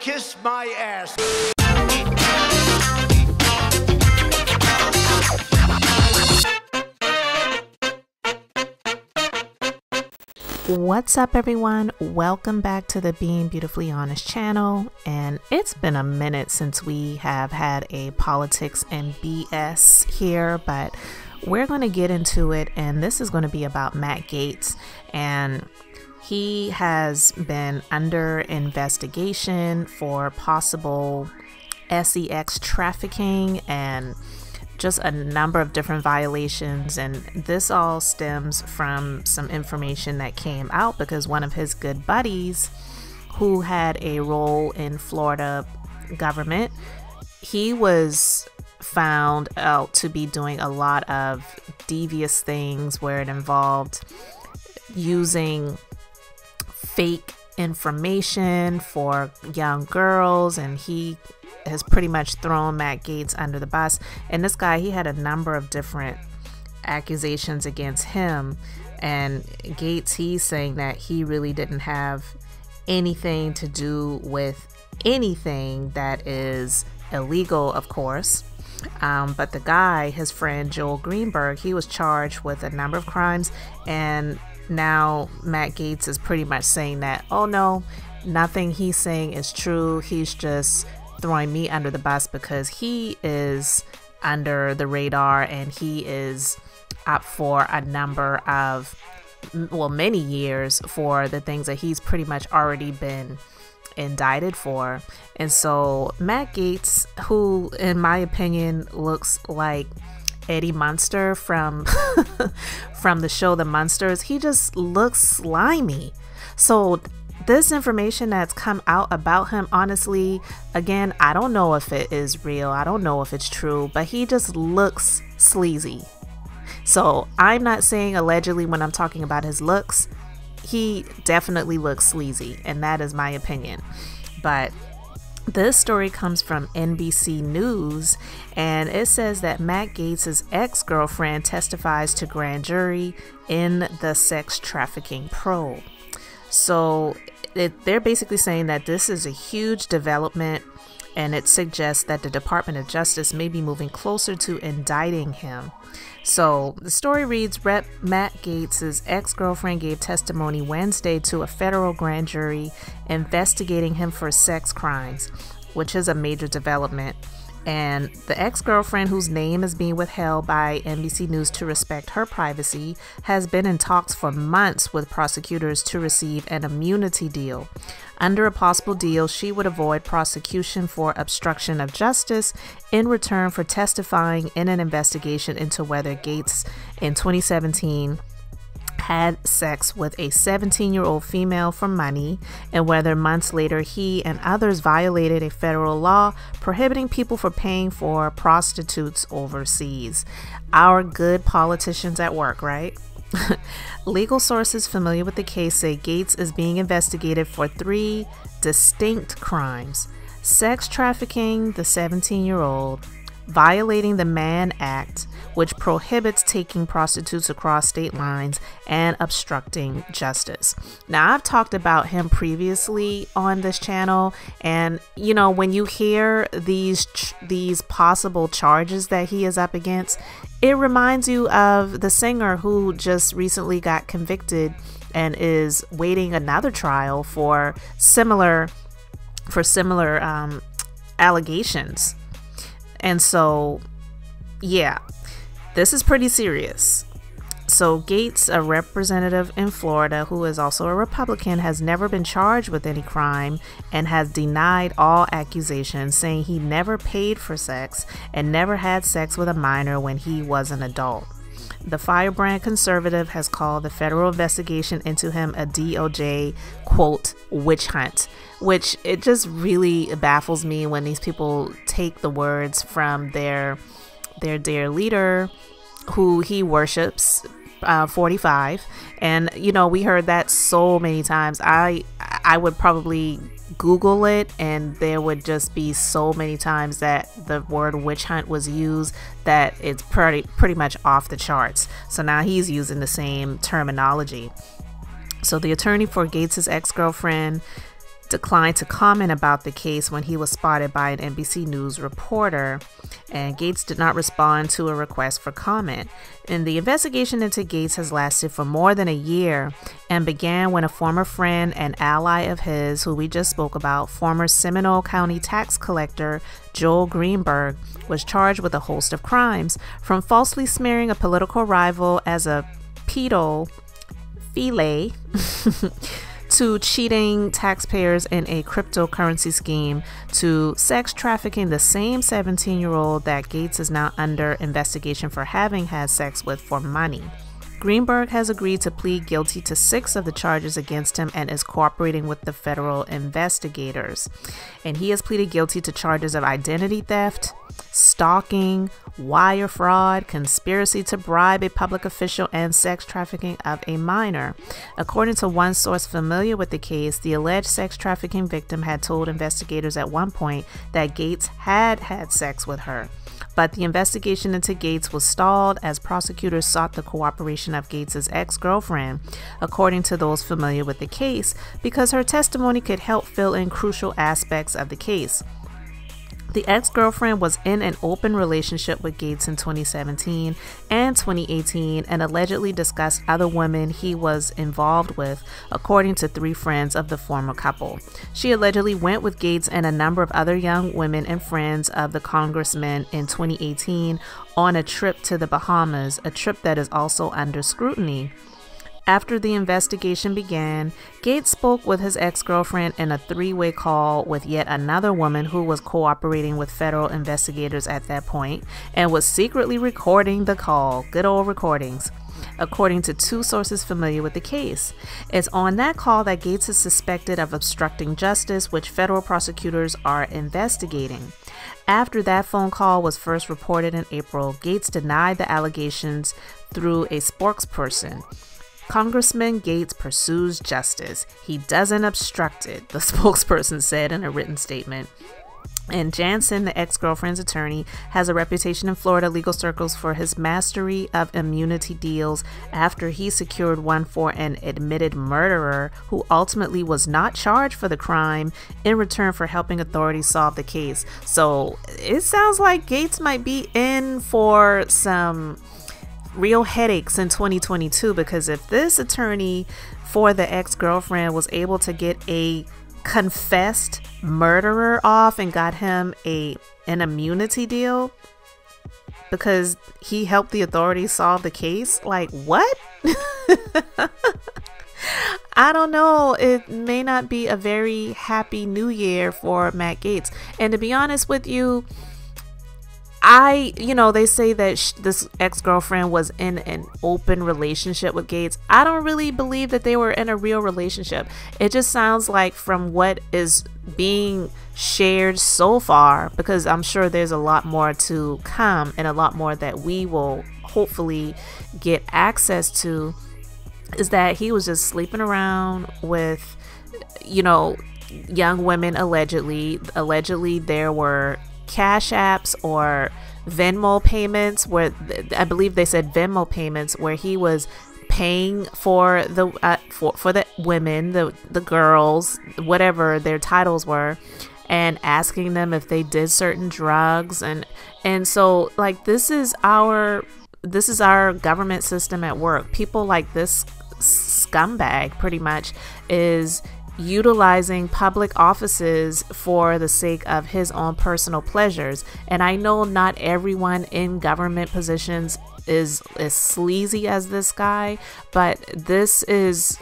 Kiss my ass. What's up, everyone? Welcome back to the Being Beautifully Honest channel. And it's been a minute since we have had a politics and BS here, but we're going to get into it. And this is going to be about Matt Gaetz. And he has been under investigation for possible sex trafficking and just a number of different violations, and this all stems from some information that came out because one of his good buddies who had a role in Florida government, he was found out to be doing a lot of devious things where it involved using fake information for young girls, and he has pretty much thrown Matt Gaetz under the bus. And this guy, he had a number of different accusations against him, and Gaetz, he's saying that he really didn't have anything to do with anything that is illegal, of course. But the guy, his friend Joel Greenberg, he was charged with a number of crimes, and now Matt Gaetz is pretty much saying that, oh no, nothing he's saying is true. He's just throwing me under the bus because he is under the radar and he is up for a number of, well, many years for the things that he's pretty much already been indicted for. And so Matt Gaetz, who in my opinion looks like Eddie Munster from from the show The Munsters, he just looks slimy. So this information that's come out about him, honestly, again, I don't know if it is real. I don't know if it's true, but he just looks sleazy. So I'm not saying allegedly when I'm talking about his looks. He definitely looks sleazy, and that is my opinion. But this story comes from NBC News, and it says that Matt Gaetz' ex-girlfriend testifies to grand jury in the sex trafficking probe. So they're basically saying that this is a huge development, and it suggests that the Department of Justice may be moving closer to indicting him. So the story reads, Rep. Matt Gaetz' ex-girlfriend gave testimony Wednesday to a federal grand jury investigating him for sex crimes, which is a major development. And the ex-girlfriend, whose name is being withheld by NBC News to respect her privacy, has been in talks for months with prosecutors to receive an immunity deal. Under a possible deal, she would avoid prosecution for obstruction of justice in return for testifying in an investigation into whether Gaetz in 2017 had sex with a 17-year-old female for money, and whether months later he and others violated a federal law prohibiting people from paying for prostitutes overseas. Our good politicians at work, right? Legal sources familiar with the case say Gaetz is being investigated for 3 distinct crimes: sex trafficking the 17-year-old, violating the Mann Act, which prohibits taking prostitutes across state lines, and obstructing justice. Now, I've talked about him previously on this channel, and you know, when you hear these possible charges that he is up against, it reminds you of the singer who just recently got convicted and is waiting another trial for similar allegations. And so, yeah, this is pretty serious. So Gaetz, a representative in Florida who is also a Republican, has never been charged with any crime and has denied all accusations, saying he never paid for sex and never had sex with a minor when he was an adult. The firebrand conservative has called the federal investigation into him a DOJ, quote, witch hunt, which it just really baffles me when these people take the words from their dear leader who he worships, 45. And, you know, we heard that so many times. I would probably Google it, and there would just be so many times that the word witch hunt was used that it's pretty much off the charts. So now he's using the same terminology. So the attorney for Gaetz' ex-girlfriend declined to comment about the case when he was spotted by an NBC News reporter, and Gaetz did not respond to a request for comment. And the investigation into Gaetz has lasted for more than a year and began when a former friend and ally of his, who we just spoke about, former Seminole County tax collector Joel Greenberg, was charged with a host of crimes, from falsely smearing a political rival as a pedophile to cheating taxpayers in a cryptocurrency scheme, to sex trafficking the same 17-year-old that Gaetz is now under investigation for having had sex with for money. Greenberg has agreed to plead guilty to 6 of the charges against him and is cooperating with the federal investigators. And he has pleaded guilty to charges of identity theft, stalking, wire fraud, conspiracy to bribe a public official, and sex trafficking of a minor. According to one source familiar with the case, the alleged sex trafficking victim had told investigators at one point that Gaetz had had sex with her. But the investigation into Gaetz was stalled as prosecutors sought the cooperation of Gaetz's ex-girlfriend, according to those familiar with the case, because her testimony could help fill in crucial aspects of the case. The ex-girlfriend was in an open relationship with Gaetz in 2017 and 2018 and allegedly discussed other women he was involved with, according to 3 friends of the former couple. She allegedly went with Gaetz and a number of other young women and friends of the congressman in 2018 on a trip to the Bahamas, a trip that is also under scrutiny. After the investigation began, Gaetz spoke with his ex-girlfriend in a 3-way call with yet another woman who was cooperating with federal investigators at that point and was secretly recording the call. Good old recordings. According to 2 sources familiar with the case. It's on that call that Gaetz is suspected of obstructing justice, which federal prosecutors are investigating. After that phone call was first reported in April, Gaetz denied the allegations through a spokesperson. Congressman Gaetz pursues justice. He doesn't obstruct it, the spokesperson said in a written statement. And Jansen, the ex-girlfriend's attorney, has a reputation in Florida legal circles for his mastery of immunity deals after he secured one for an admitted murderer who ultimately was not charged for the crime in return for helping authorities solve the case. So it sounds like Gaetz might be in for some real headaches in 2022, because if this attorney for the ex-girlfriend was able to get a confessed murderer off and got him an immunity deal because he helped the authorities solve the case, like what? I don't know. It may not be a very happy new year for Matt Gaetz. And to be honest with you, they say that this ex-girlfriend was in an open relationship with Gaetz. I don't really believe that they were in a real relationship. It just sounds like, from what is being shared so far, because I'm sure there's a lot more to come and a lot more that we will hopefully get access to, is that he was just sleeping around with, young women allegedly. Allegedly, there were Cash Apps or Venmo payments where I believe they said Venmo payments where he was paying for the for the women, the girls, whatever their titles were, and asking them if they did certain drugs, and so like this is our government system at work. People like this scumbag pretty much is utilizing public offices for the sake of his own personal pleasures. And I know not everyone in government positions is as sleazy as this guy, but this is,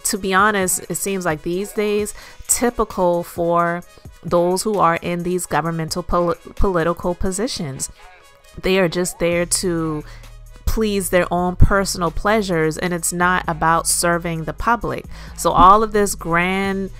to be honest, it seems like these days typical for those who are in these governmental political positions. They are just there to please their own personal pleasures, and it's not about serving the public. So all of this grandizing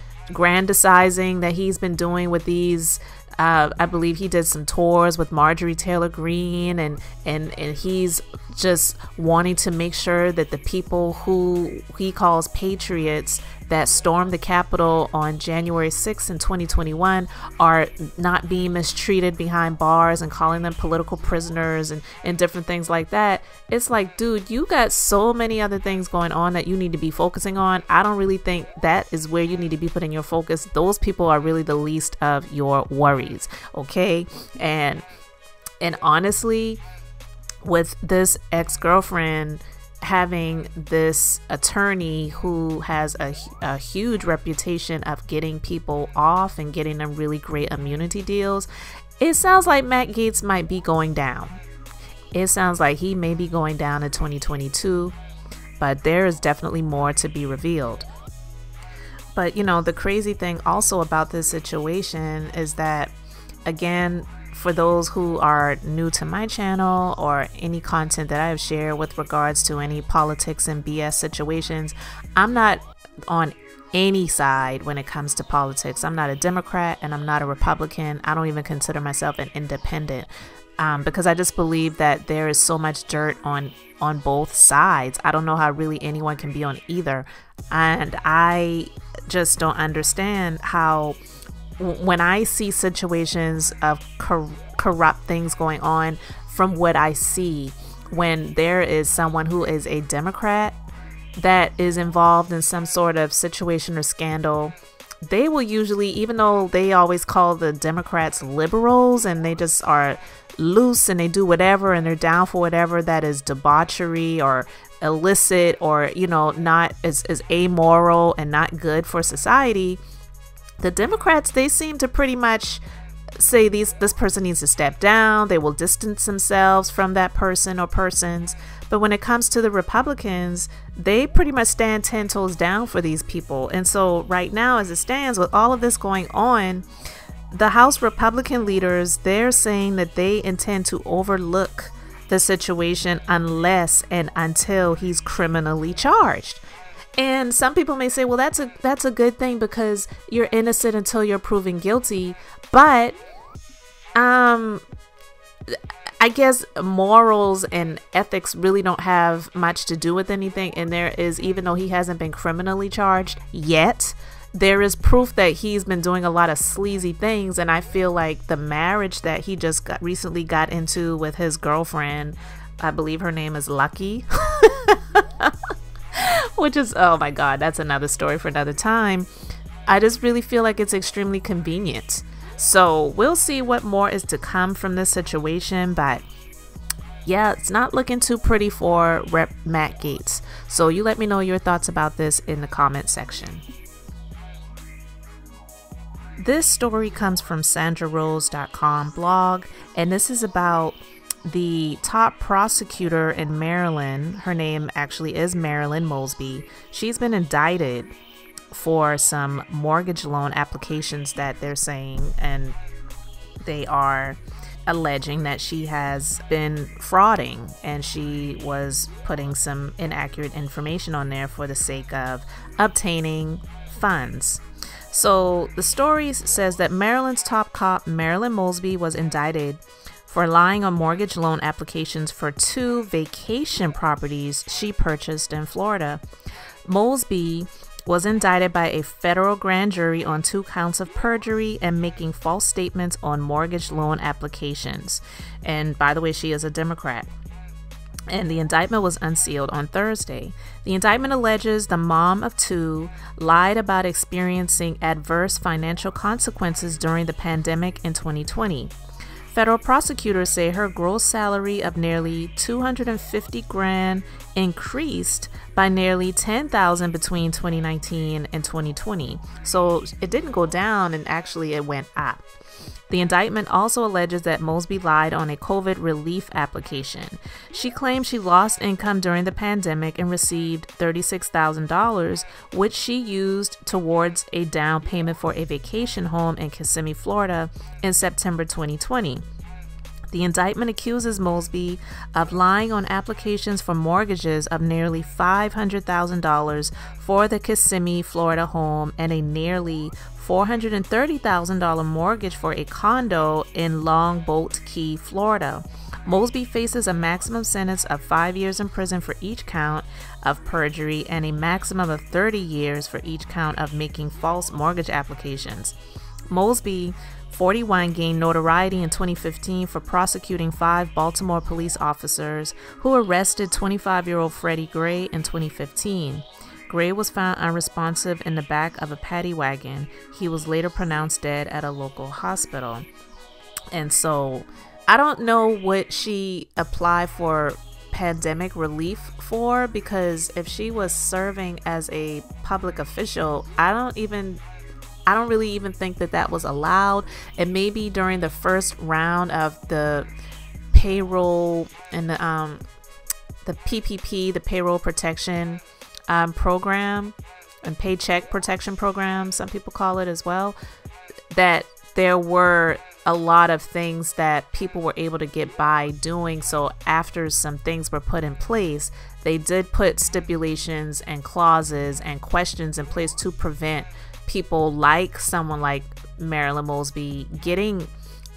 that he's been doing with these, I believe he did some tours with Marjorie Taylor Greene, and he's just wanting to make sure that the people who he calls patriots that stormed the Capitol on January 6th in 2021 are not being mistreated behind bars and calling them political prisoners and different things like that. It's like, dude, you got so many other things going on that you need to be focusing on. I don't really think that is where you need to be putting your focus. Those people are really the least of your worries, okay? And honestly, with this ex-girlfriend having this attorney who has a huge reputation of getting people off and getting them really great immunity deals, it sounds like Matt Gaetz might be going down. It sounds like he may be going down in 2022, but there is definitely more to be revealed. But you know, the crazy thing also about this situation is that, again, for those who are new to my channel or any content that I have shared with regards to any politics and BS situations, I'm not on any side when it comes to politics. I'm not a Democrat and I'm not a Republican. I don't even consider myself an independent because I just believe that there is so much dirt on both sides. I don't know how really anyone can be on either. And I just don't understand how, when I see situations of corrupt things going on, from what I see, when there is someone who is a Democrat that is involved in some sort of situation or scandal, they will usually, even though they always call the Democrats liberals and they just are loose and they do whatever and they're down for whatever that is debauchery or illicit or, you know, not as amoral and not good for society, the Democrats, they seem to pretty much say this person needs to step down. They will distance themselves from that person or persons. But when it comes to the Republicans, they pretty much stand 10 toes down for these people. And so right now, as it stands, with all of this going on, the House Republican leaders, they're saying that they intend to overlook the situation unless and until he's criminally charged. And some people may say, well, that's a good thing because you're innocent until you're proven guilty. But I guess morals and ethics really don't have much to do with anything. And there is, even though he hasn't been criminally charged yet, there is proof that he's been doing a lot of sleazy things. And I feel like the marriage that he just recently got into with his girlfriend, I believe her name is Lucky. Which is, oh my God, that's another story for another time. I just really feel like it's extremely convenient. So we'll see what more is to come from this situation. But yeah, it's not looking too pretty for Rep. Matt Gaetz. So you let me know your thoughts about this in the comment section. This story comes from sandrarose.com blog, and this is about the top prosecutor in Maryland. Her name actually is Marilyn Mosby. She's been indicted for some mortgage loan applications that they're saying, and they are alleging that she has been frauding and she was putting some inaccurate information on there for the sake of obtaining funds. So the story says that Maryland's top cop, Marilyn Mosby, was indicted for lying on mortgage loan applications for 2 vacation properties she purchased in Florida. Mosby was indicted by a federal grand jury on 2 counts of perjury and making false statements on mortgage loan applications. And by the way, she is a Democrat. And the indictment was unsealed on Thursday. The indictment alleges the mom of 2 lied about experiencing adverse financial consequences during the pandemic in 2020. Federal prosecutors say her gross salary of nearly $250,000 increased by nearly $10,000 between 2019 and 2020. So it didn't go down, and actually it went up. The indictment also alleges that Mosby lied on a COVID relief application. She claimed she lost income during the pandemic and received $36,000, which she used towards a down payment for a vacation home in Kissimmee, Florida in September 2020. The indictment accuses Mosby of lying on applications for mortgages of nearly $500,000 for the Kissimmee, Florida home and a nearly $430,000 mortgage for a condo in Longboat Key, Florida. Mosby faces a maximum sentence of 5 years in prison for each count of perjury and a maximum of 30 years for each count of making false mortgage applications. Mosby, 41, gained notoriety in 2015 for prosecuting 5 Baltimore police officers who arrested 25-year-old Freddie Gray in 2015. Gray was found unresponsive in the back of a paddy wagon. He was later pronounced dead at a local hospital. And so I don't know what she applied for pandemic relief for, because if she was serving as a public official, I don't really even think that was allowed. And maybe during the first round of the payroll and the PPP, the payroll protection program, and paycheck protection program, some people call it as well, that there were a lot of things that people were able to get by doing. So after some things were put in place, they did put stipulations and clauses and questions in place to prevent people like someone like Marilyn Mosby getting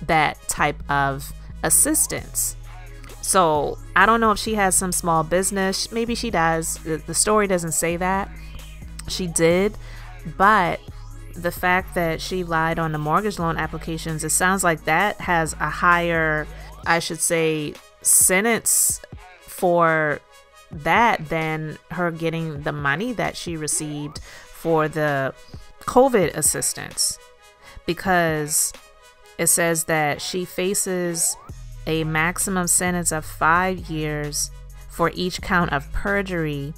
that type of assistance. So I don't know if she has some small business. Maybe she does. The story doesn't say that she did, but the fact that she lied on the mortgage loan applications, it sounds like that has a higher, I should say, sentence for that than her getting the money that she received for the COVID assistance, because it says that she faces a maximum sentence of 5 years for each count of perjury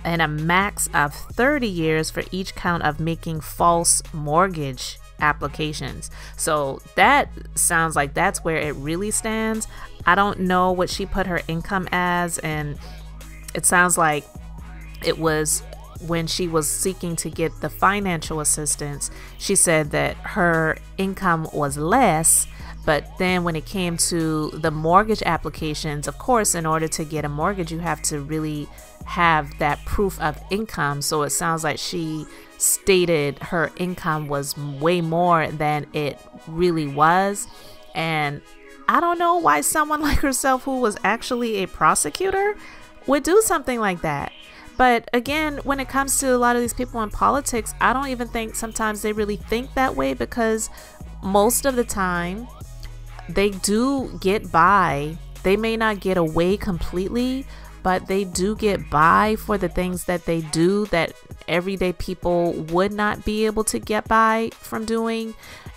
and a max of 30 years for each count of making false mortgage applications. So that sounds like that's where it really stands. I don't know what she put her income as, and it sounds like it was when she was seeking to get the financial assistance, she said that her income was less. But then when it came to the mortgage applications, of course, in order to get a mortgage, you have to really have that proof of income. So it sounds like she stated her income was way more than it really was. And I don't know why someone like herself, who was actually a prosecutor, would do something like that. But again, when it comes to a lot of these people in politics, I don't even think sometimes they really think that way, because most of the time they do get by. They may not get away completely, but they do get by for the things that they do that everyday people would not be able to get by from doing.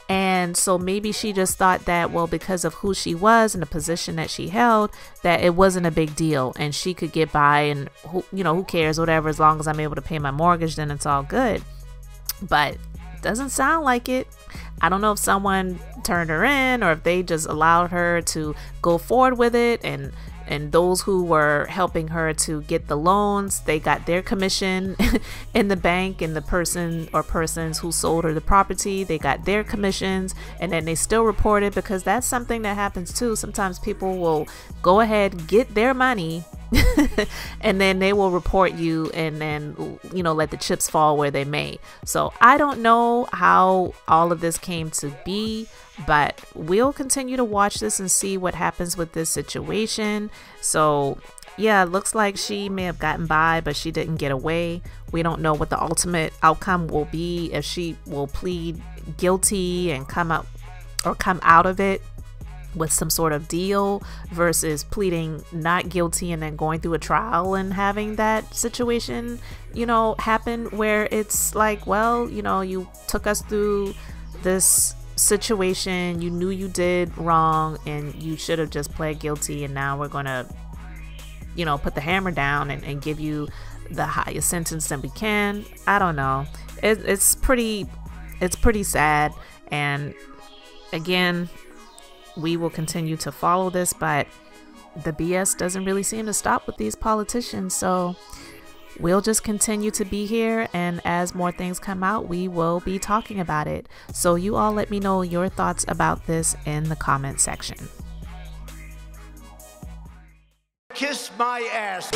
And so maybe she just thought that, well, because of who she was and the position that she held, that it wasn't a big deal and she could get by, and who cares, whatever, as long as I'm able to pay my mortgage, then it's all good. But it doesn't sound like it. I don't know if someone turned her in or if they just allowed her to go forward with it, and those who were helping her to get the loans, they got their commission in the bank, and the person or persons who sold her the property, they got their commissions, and then they still reported, because that's something that happens too. Sometimes people will go ahead, get their money, and then they will report you, and then let the chips fall where they may. So I don't know how all of this came to be, but we'll continue to watch this and see what happens with this situation. So yeah, it looks like she may have gotten by, but she didn't get away. We don't know what the ultimate outcome will be, if she will plead guilty and come out of it with some sort of deal, versus pleading not guilty and then going through a trial and having that situation happen where it's like, well, you took us through this situation, you knew you did wrong and you should have just pled guilty, and now we're gonna put the hammer down and give you the highest sentence that we can. I don't know. It's pretty sad. And again, we will continue to follow this, but the BS doesn't really seem to stop with these politicians. So we'll just continue to be here, and as more things come out, we will be talking about it. So you all let me know your thoughts about this in the comment section. Kiss my ass.